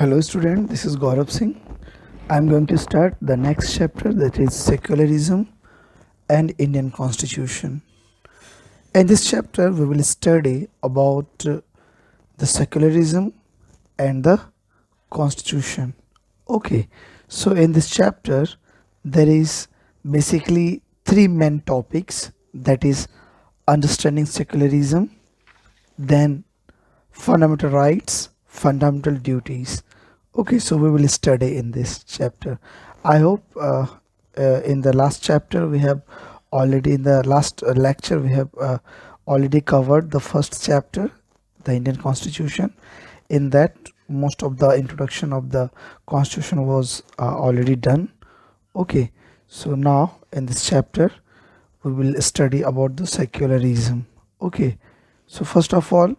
Hello student, this is Gaurav Singh. I am going to start the next chapter, that is Secularism and Indian Constitution. In this chapter we will study about the secularism and the constitution. Okay, so in this chapter there is basically three main topics, that is understanding secularism, then fundamental rights, fundamental duties. Okay, so we will study in this chapter. I hope in the last chapter we have already, in the last lecture we have already covered the first chapter, the Indian Constitution. In that, most of the introduction of the Constitution was already done. Okay, so now in this chapter we will study about the secularism. Okay, so first of all,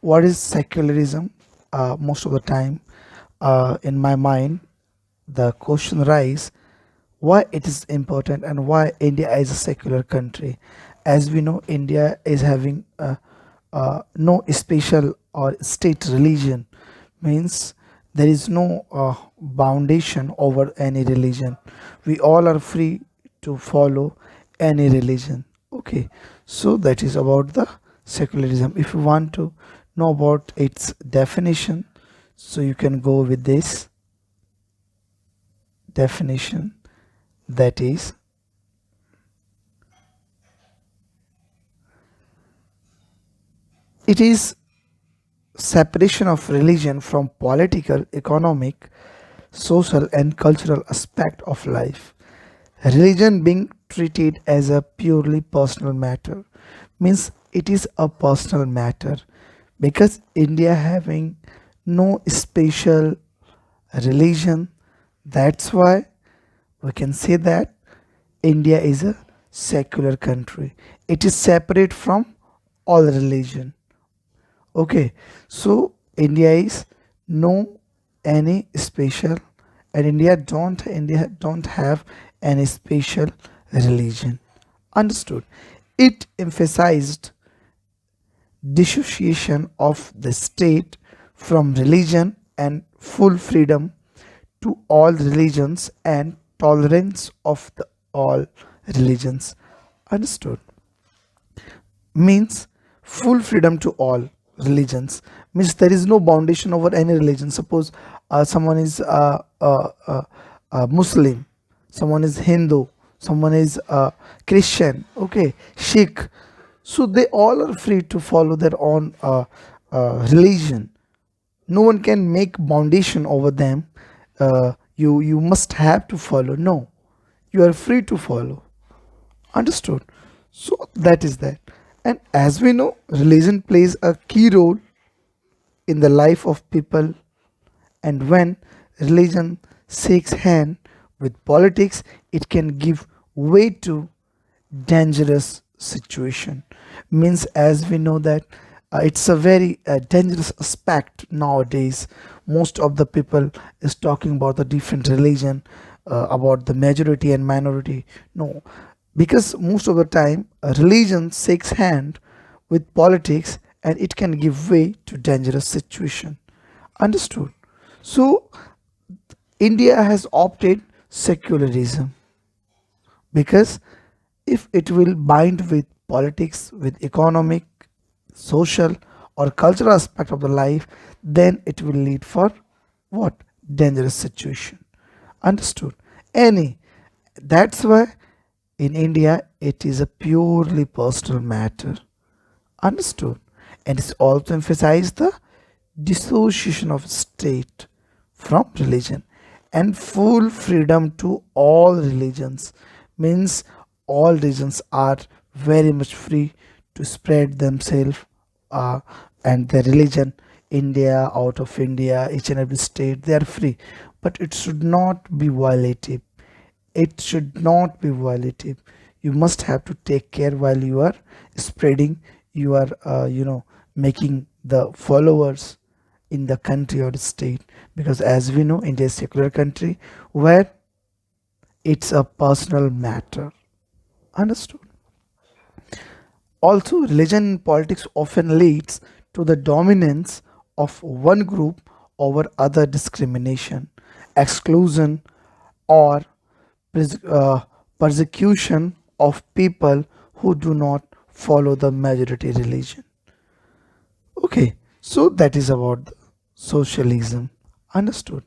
what is secularism? Most of the time in my mind the question rise why it is important and why India is a secular country. As we know, India is having no special or state religion, means there is no foundation over any religion. We all are free to follow any religion. Okay, so that is about the secularism. If you want to know about its definition, so you can go with this definition, that is it is separation of religion from political, economic, social and cultural aspect of life. Religion being treated as a purely personal matter, means it is a personal matter, because India having no special religion, that's why we can say that India is a secular country. It is separate from all religion. Okay, so India is no any special, and India don't have any special religion. Understood? It emphasized dissociation of the state from religion and full freedom to all religions and tolerance of the all religions. Understood? Means full freedom to all religions, means there is no foundation over any religion. Suppose someone is Muslim, someone is Hindu, someone is Christian, okay, Sikh, so they all are free to follow their own religion. No one can make foundation over them. You must have to follow. No, you are free to follow. Understood? So that is that. And as we know, religion plays a key role in the life of people, and when religion shakes hand with politics, it can give way to dangerous situation. Means as we know that it's a very dangerous aspect nowadays. Most of the people is talking about the different religion, about the majority and minority. No, because most of the time religion shakes hand with politics and it can give way to dangerous situation. Understood? So India has opted secularism, because if it will bind with politics, with economic, social or cultural aspect of the life, then it will lead for what? Dangerous situation. Understood? Any, that's why in India it is a purely personal matter. Understood? And it's also emphasized the dissociation of state from religion and full freedom to all religions, means all religions are very much free to spread themselves and their religion. India, out of India, each and every state, they are free, but it should not be violative. It should not be violative. You must have to take care while you are spreading, you are making the followers in the country or the state, because as we know, India is a secular country where it's a personal matter. Understood? Also, religion in politics often leads to the dominance of one group over other discrimination, exclusion, or pres- uh, persecution of people who do not follow the majority religion. Okay, so that is about the socialism. Understood.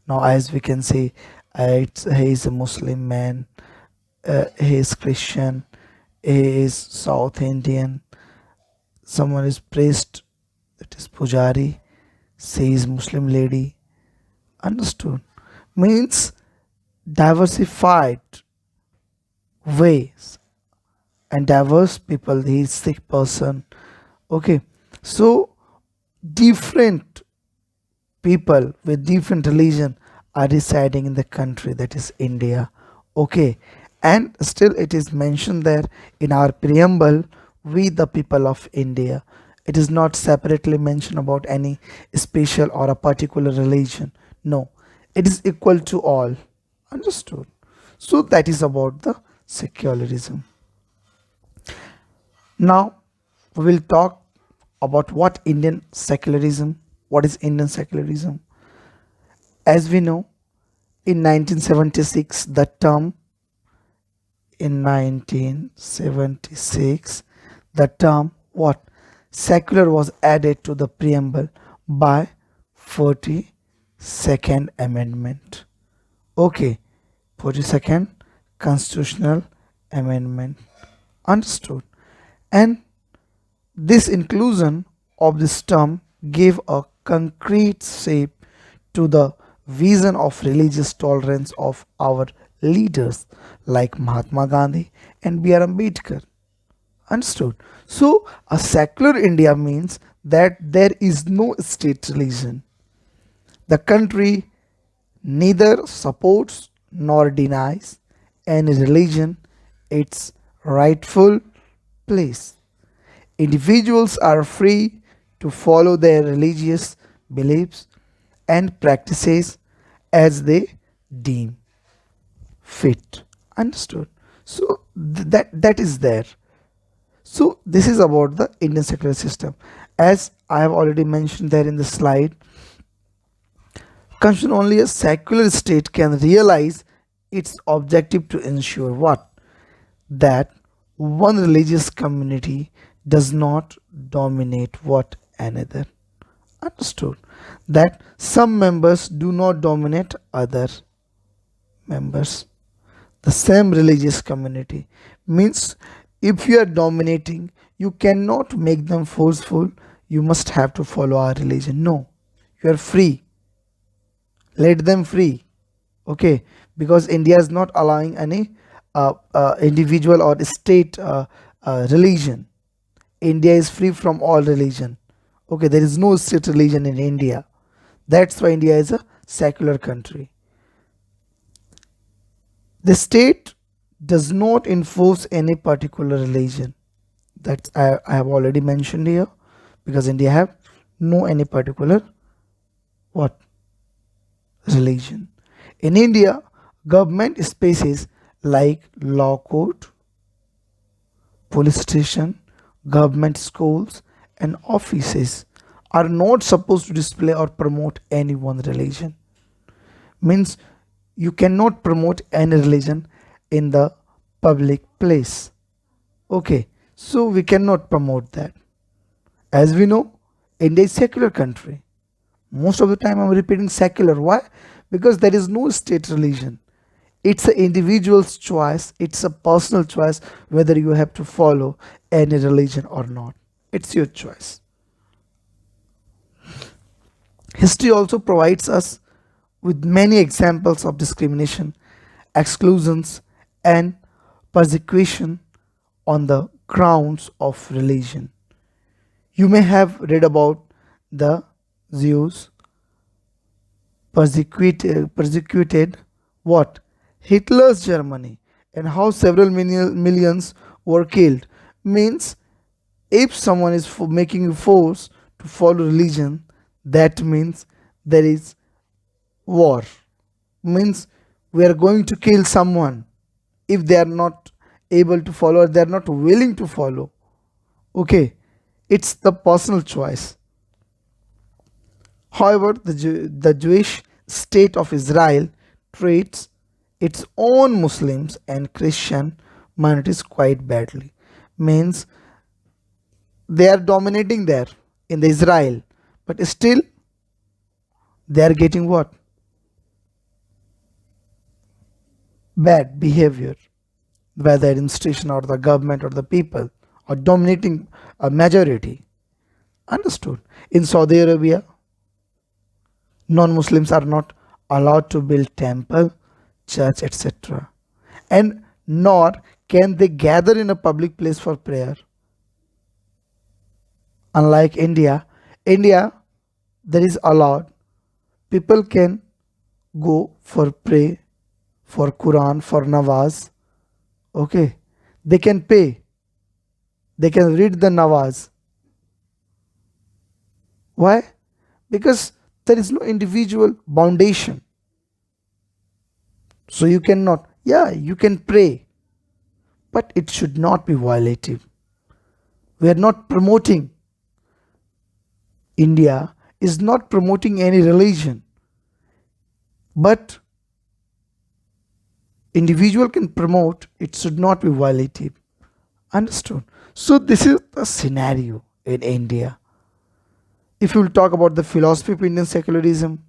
Now, as we can see, he is a Muslim man, he is Christian, he is South Indian, someone is priest, that is Pujari, she is Muslim lady. Understood. Means diversified ways and diverse people. He is sick person. Okay, so different people with different religion are residing in the country, that is India. Okay, and still it is mentioned there in our preamble, we the people of India. It is not separately mentioned about any special or a particular religion. No, it is equal to all. Understood. So that is about the secularism. Now we will talk about what is Indian secularism. As we know, in 1976, the term in 1976, the term what? Secular was added to the preamble by 42nd Amendment. Okay, 42nd Constitutional Amendment. Understood. And this inclusion of this term gave a concrete shape to the vision of religious tolerance of our leaders like Mahatma Gandhi and B.R. Ambedkar. Understood? So, a secular India means that there is no state religion. The country neither supports nor denies any religion its rightful place. Individuals are free to follow their religious beliefs and practices as they deem fit. Understood? So that is there. So this is about the Indian secular system. As I have already mentioned there in the slide, constitution only a secular state can realize its objective to ensure what? That one religious community does not dominate what another. Understood? That some members do not dominate other members. The same religious community means if you are dominating, you cannot make them forceful. You must have to follow our religion. No, you are free. Let them free. Okay, because India is not allowing any individual or state religion. India is free from all religion. Okay, there is no state religion in India. That's why India is a secular country. The state does not enforce any particular religion. That I have already mentioned here, because India have no any particular what religion. In India, government spaces like law court, police station, government schools, and offices are not supposed to display or promote any one religion. Means you cannot promote any religion in the public place. Okay, so we cannot promote that. As we know, India is a secular country. Most of the time I'm repeating secular. Why? Because there is no state religion. It's an individual's choice, it's a personal choice whether you have to follow any religion or not. It's your choice. History also provides us with many examples of discrimination, exclusions, and persecution on the grounds of religion. You may have read about the Jews persecuted what? Hitler's Germany, and how several millions were killed. Means if someone is making you force to follow religion, that means there is war. Means we are going to kill someone if they are not able to follow or they are not willing to follow. Okay, it's the personal choice. However, the Jewish state of Israel treats its own Muslims and Christian minorities quite badly. Means they are dominating there in the Israel, but still they are getting what? Bad behavior by the administration or the government or the people or dominating a majority. Understood? In Saudi Arabia, non-Muslims are not allowed to build temple, church, etc. And nor can they gather in a public place for prayer. Unlike India there is allowed. People can go for pray, for Quran, for Nawaz. Okay, they can pay. They can read the Nawaz. Why? Because there is no individual foundation. So you cannot, yeah, you can pray, but it should not be violative. We are not promoting, India is not promoting any religion, but individual can promote, it should not be violative. Understood? So this is the scenario in India. If you will talk about the philosophy of Indian secularism,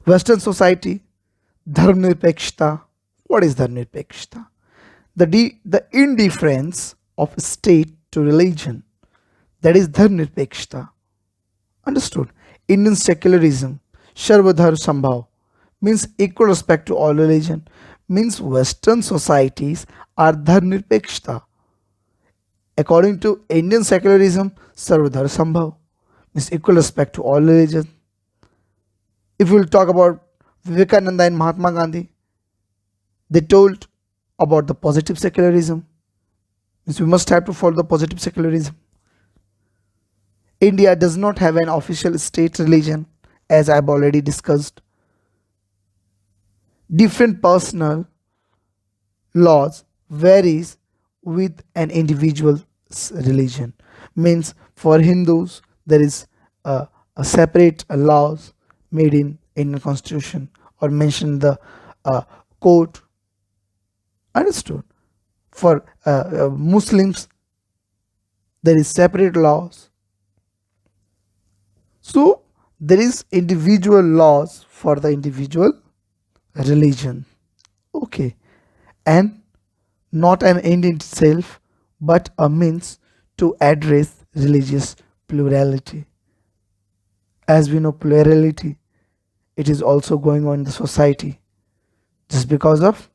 Western society, dharmnirpekshta. What is dharmnirpekshta? The indifference of state to religion. That is dharmnirpekshta. Understood? Indian secularism, Sarvadhar Sambhav, means equal respect to all religion. Means Western societies are dharmnirpekshta. According to Indian secularism, Sarvadhar Sambhav means equal respect to all religion. If we will talk about Vivekananda and Mahatma Gandhi, they told about the positive secularism. Means we must have to follow the positive secularism. India does not have an official state religion, as I have already discussed. Different personal laws varies with an individual religion. Means for Hindus there is a separate laws made in Indian constitution or mentioned in the code. Understood? For Muslims there is separate laws. So there is individual laws for the individual religion. Okay, and not an end in itself, but a means to address religious plurality. As we know, plurality, it is also going on in the society just because of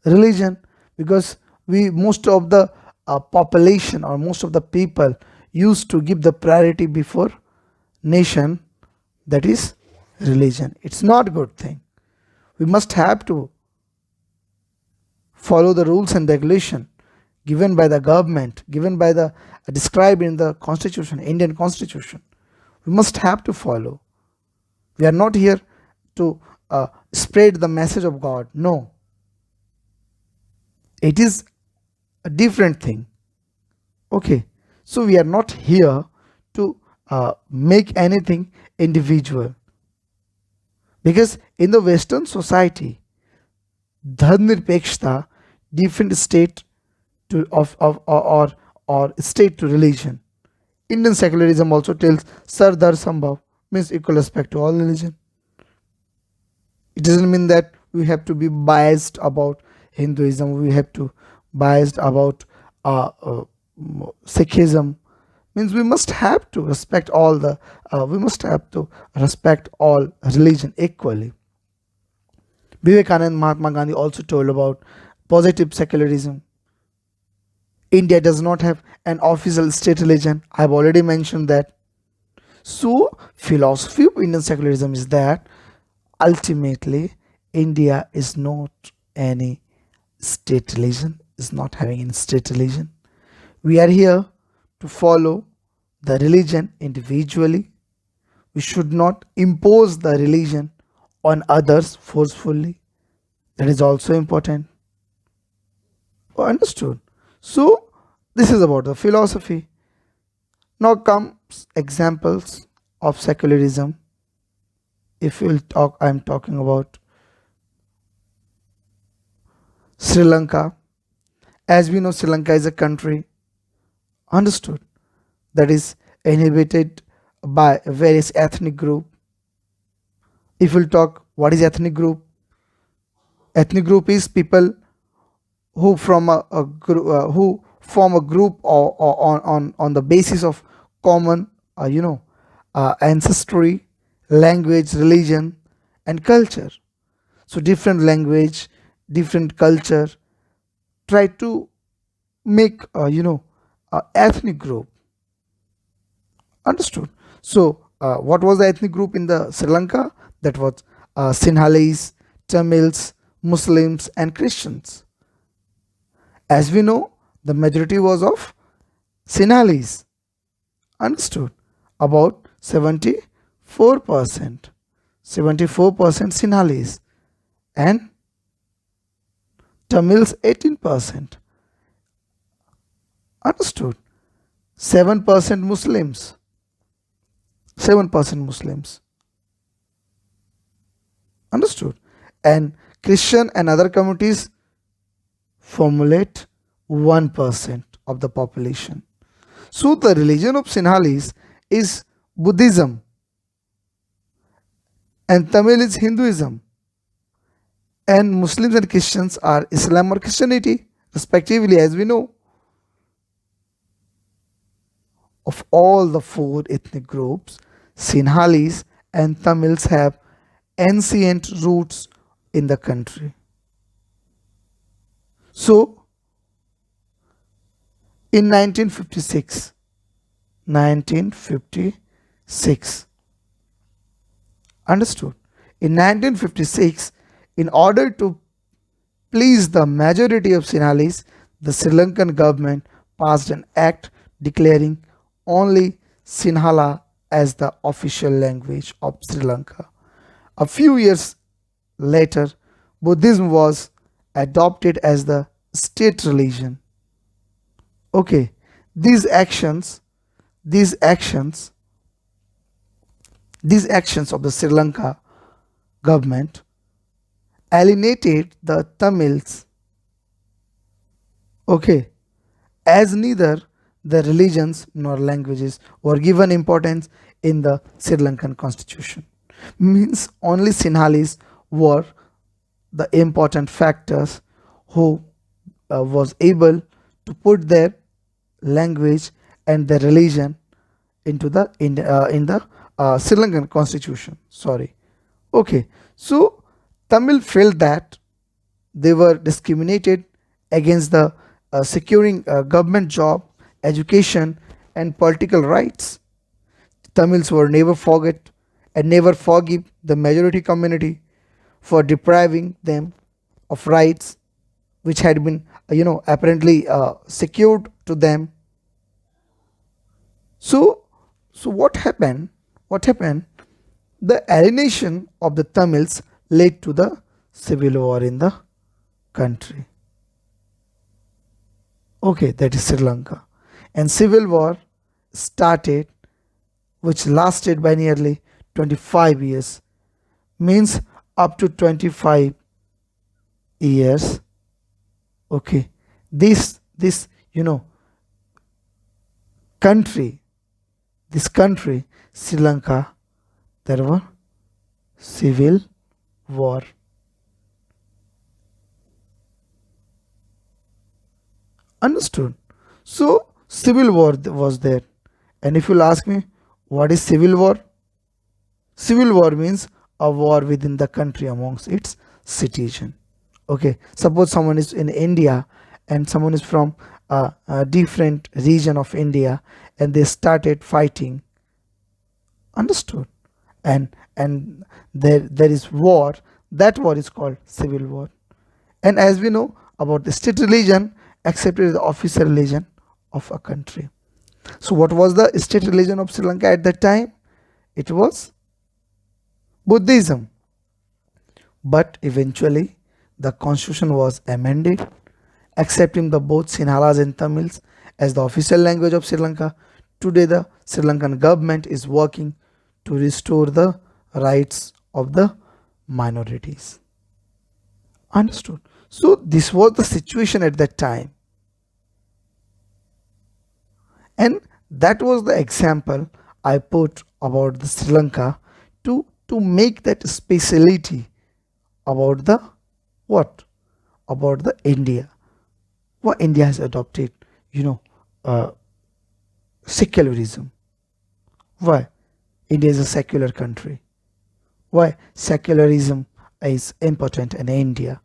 religion. Because we most of the population or most of the people used to give the priority before nation, that is religion. It's not a good thing. We must have to follow the rules and regulation given by the government, given by the described in the constitution, Indian constitution. We must have to follow. We are not here to spread the message of God. No, it is a different thing. Okay, so we are not here to make anything individual, because in the Western society, dharmnirpekshta, different state to or state to religion. Indian secularism also tells Sardar Sambhav, means equal respect to all religion. It doesn't mean that we have to be biased about Hinduism, we have to biased about Sikhism. Means we must have to respect all the we must have to respect all religion equally. Vivekananda, Mahatma Gandhi also told about positive secularism. India does not have an official state religion. I have already mentioned that. So philosophy of Indian secularism is that ultimately India is not any state religion, is not having any state religion. We are here to follow the religion individually. We should not impose the religion on others forcefully. That is also important. Understood? So this is about the philosophy. Now comes examples of secularism. If we'll talk, I'm talking about Sri Lanka. As we know, Sri Lanka is a country, understood, that is inhabited by various ethnic group. If we'll talk what is ethnic group is people who from who form a group or on the basis of common ancestry, language, religion, and culture. So different language, different culture try to make a ethnic group, understood. So what was the ethnic group in the Sri Lanka? That was Sinhalese, Tamils, Muslims, and Christians. As we know, the majority was of Sinhalese, understood, about 74%, 74% Sinhalese, and Tamils 18%, understood, 7% Muslims, 7% Muslims, understood, and Christian and other communities formulate 1% of the population. So the religion of Sinhalese is Buddhism and Tamil is Hinduism, and Muslims and Christians are Islam or Christianity respectively. As we know, of all the four ethnic groups, Sinhalese and Tamils have ancient roots in the country. So in 1956, understood, in 1956, in order to please the majority of Sinhalese, the Sri Lankan government passed an act declaring only Sinhala as the official language of Sri Lanka. A few years later, Buddhism was adopted as the state religion. Okay, these actions of the Sri Lanka government alienated the Tamils. Okay, as neither the religions nor languages were given importance in the Sri Lankan constitution. Means only Sinhalese were the important factors who was able to put their language and their religion into the in the Sri Lankan constitution. Sorry. Okay, so Tamil felt that they were discriminated against the securing government job, education, and political rights. Tamils were never forget and never forgive the majority community for depriving them of rights which had been apparently secured to them. So what happened? The alienation of the Tamils led to the civil war in the country. Okay, that is Sri Lanka. And civil war started, which lasted by nearly 25 years. Means up to 25 years. Okay, this country, Sri Lanka, there were civil war. Understood? So civil war was there. And if you'll ask me, what is civil war? Civil war means a war within the country amongst its citizens. Okay, suppose someone is in India and someone is from a different region of India and they started fighting. Understood? And there is war. That war is called civil war. And as we know about the state religion, accepted as the official religion of a country. So what was the state religion of Sri Lanka at that time? It was Buddhism. But eventually the constitution was amended, accepting the both Sinhalas and Tamils as the official language of Sri Lanka. Today the Sri Lankan government is working to restore the rights of the minorities. Understood? So this was the situation at that time, and that was the example I put about the Sri Lanka to make that speciality about the what, about the India, what India has adopted, you know, uh, secularism. Why India is a secular country? Why secularism is important in India?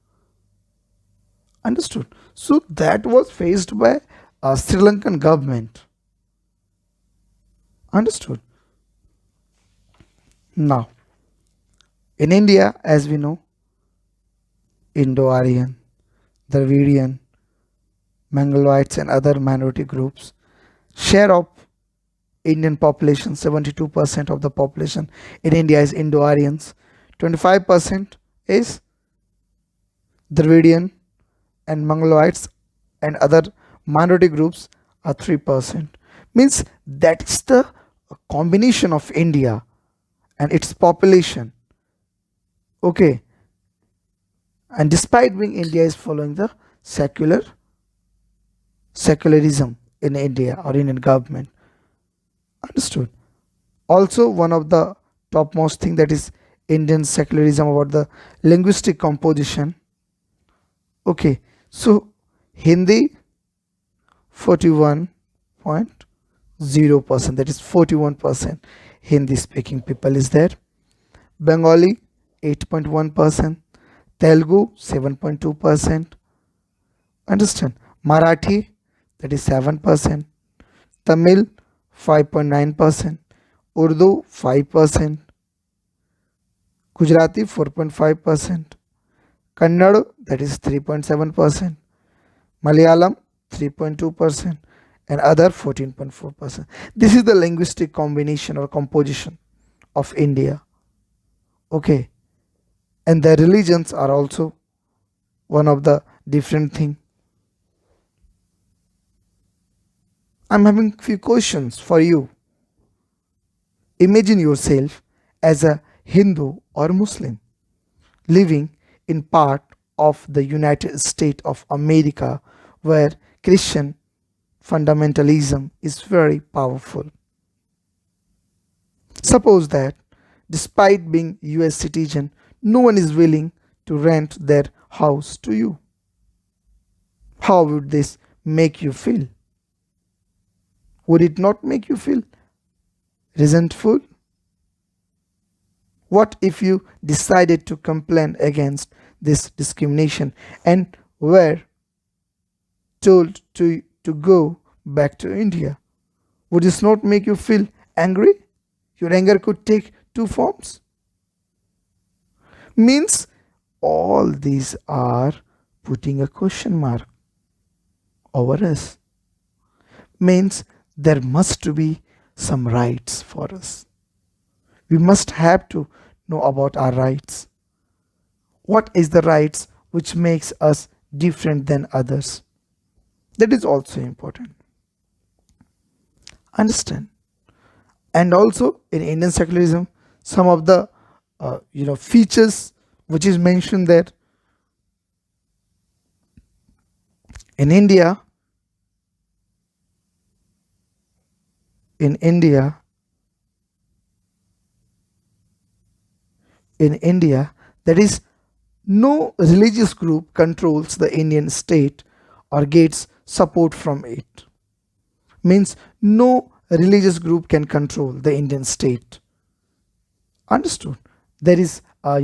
Understood? So that was faced by a Sri Lankan government. Understood? Now, in India, as we know, Indo-Aryan, Dravidian, Mongoloids, and other minority groups share of Indian population. 72% of the population in India is Indo-Aryans, 25% is Dravidian, and Mongoloids and other minority groups are 3%. Means that's the combination of India and its population. Okay, and despite being India is following the secularism in India or Indian government. Understood? Also, one of the topmost thing that is Indian secularism about the linguistic composition. Okay, so Hindi 41.0%, that is 41% Hindi speaking people is there. Bengali 8.1%, Telugu 7.2%. Understand? Marathi, that is 7%, Tamil 5.9%, Urdu 5%, Gujarati 4.5%, Kannada, that is 3.7%, Malayalam 3.2%, and other 14.4%. This is the linguistic combination or composition of India. Okay, and the religions are also one of the different thing. I'm having few questions for you. Imagine yourself as a Hindu or Muslim living in part of the United States of America where Christian fundamentalism is very powerful. Suppose that despite being US citizen, no one is willing to rent their house to you. How would this make you feel? Would it not make you feel resentful? What if you decided to complain against this discrimination and were told to go back to India? Would this not make you feel angry? Your anger could take two forms. Means all these are putting a question mark over us. Means there must be some rights for us. We must have to know about our rights. What is the rights which makes us different than others? That is also important. Understand? And also in Indian secularism, some of the features which is mentioned there. In India, there is no religious group controls the Indian state or gets support from it. Means no religious group can control the Indian state. Understood? There is a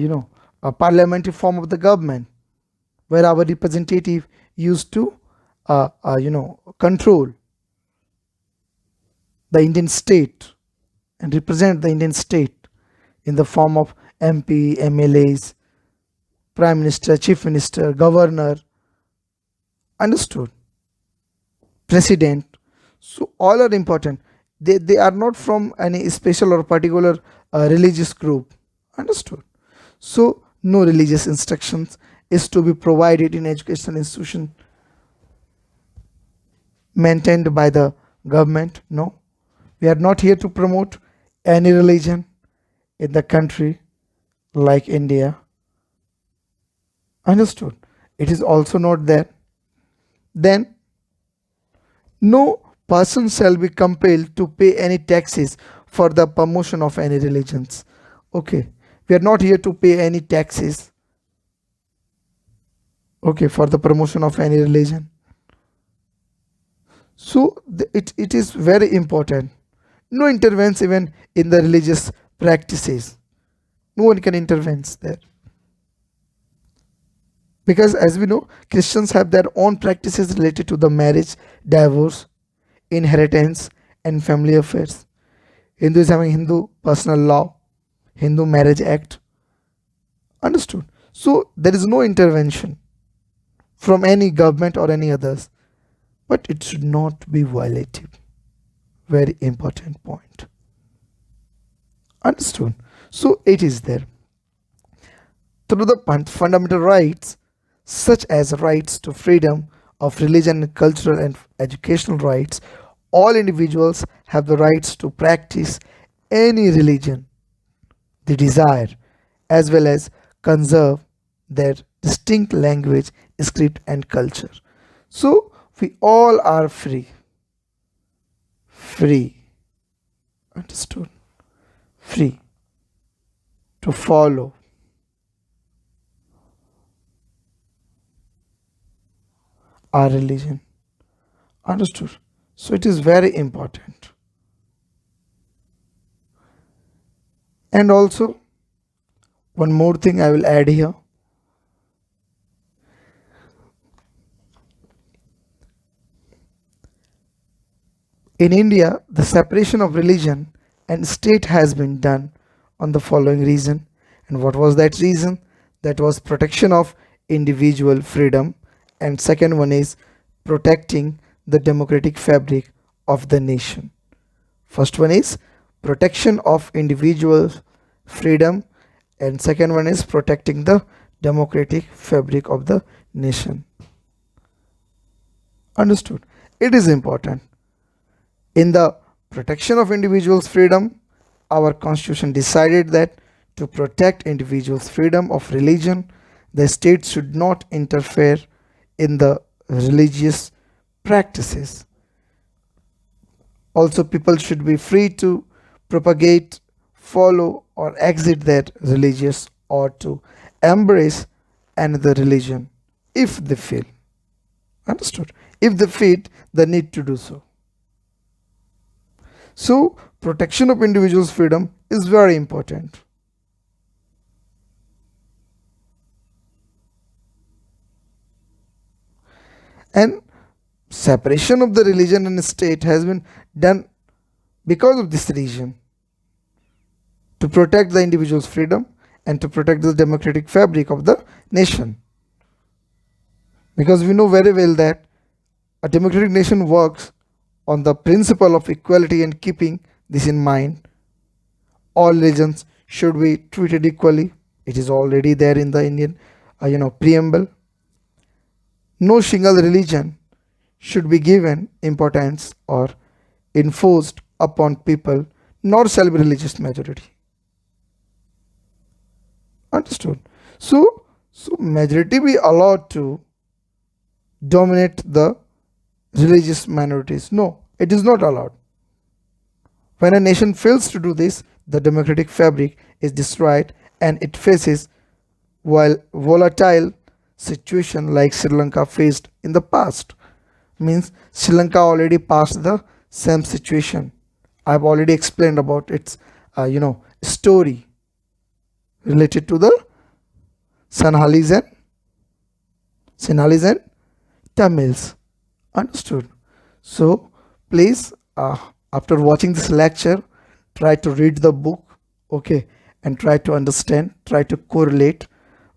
parliamentary form of the government where our representative used to control the Indian state and represent the Indian state in the form of MP, MLAs, Prime Minister, Chief Minister, Governor. Understood? President. So all are important. They are not from any special or particular religious group. Understood? So no religious instructions is to be provided in educational institution maintained by the government. No, we are not here to promote any religion. in the country like India. Understood? It is also not there. Then no person shall be compelled to pay any taxes for the promotion of any religions. Okay, we are not here to pay any taxes, okay, for the promotion of any religion. So it is very important. No intervenes even in the religious practices. No one can intervene there. Because as we know, Christians have their own practices related to the marriage, divorce, inheritance, and family affairs. Hindu is having Hindu personal law, Hindu marriage act. Understood? So there is no intervention from any government or any others, but it should not be violated. Very important point. Understood? So it is there. Through the fundamental rights, such as rights to freedom of religion, cultural and educational rights, all individuals have the rights to practice any religion they desire, as well as conserve their distinct language, script, and culture. So we all are free. Free. Understood? Free to follow our religion. Understood? So it is very important. And also, one more thing I will add here. In India, the separation of religion and state has been done on the following reason. And what was that reason? That was protection of individual freedom, and second one is protecting the democratic fabric of the nation. First one is protection of individual freedom, and second one is protecting the democratic fabric of the nation. Understood? It is important. In the protection of individuals' freedom, our constitution decided that to protect individuals' freedom of religion, the state should not interfere in the religious practices. Also, people should be free to propagate, follow, or exit their religious or to embrace another religion if they feel. Understood? If they feel the need to do so. So, protection of individuals' freedom is very important. And separation of the religion and state has been done because of this reason, to protect the individual's freedom and to protect the democratic fabric of the nation. Because we know very well that a democratic nation works on the principle of equality, and keeping this in mind, all religions should be treated equally. It is already there in the Indian preamble. No single religion should be given importance or enforced upon people, nor shall be religious majority. Understood? So majority be allowed to dominate the religious minorities. No, it is not allowed. When a nation fails to do this, the democratic fabric is destroyed and it faces volatile situation like Sri Lanka faced in the past. Means Sri Lanka already passed the same situation. I've already explained about its story related to the Sinhalese and Tamils. Understood? So please, after watching this lecture, try to read the book, okay, and try to understand, try to correlate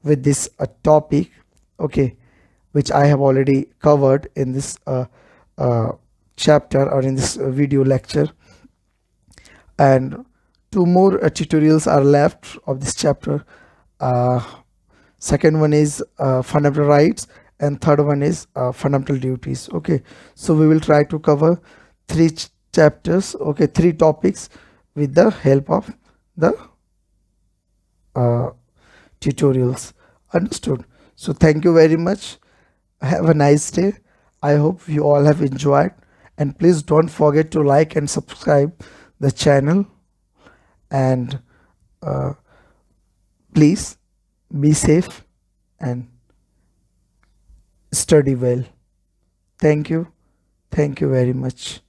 with this topic, okay, which I have already covered in this chapter or in this video lecture. And two more tutorials are left of this chapter. Second one is fundamental rights, and third one is fundamental duties. Okay, so we will try to cover three chapters, okay, three topics with the help of the uh, tutorials. Understood? So thank you very much. Have a nice day. I hope you all have enjoyed, and please don't forget to like and subscribe the channel, and please be safe and study well. Thank you. Thank you very much.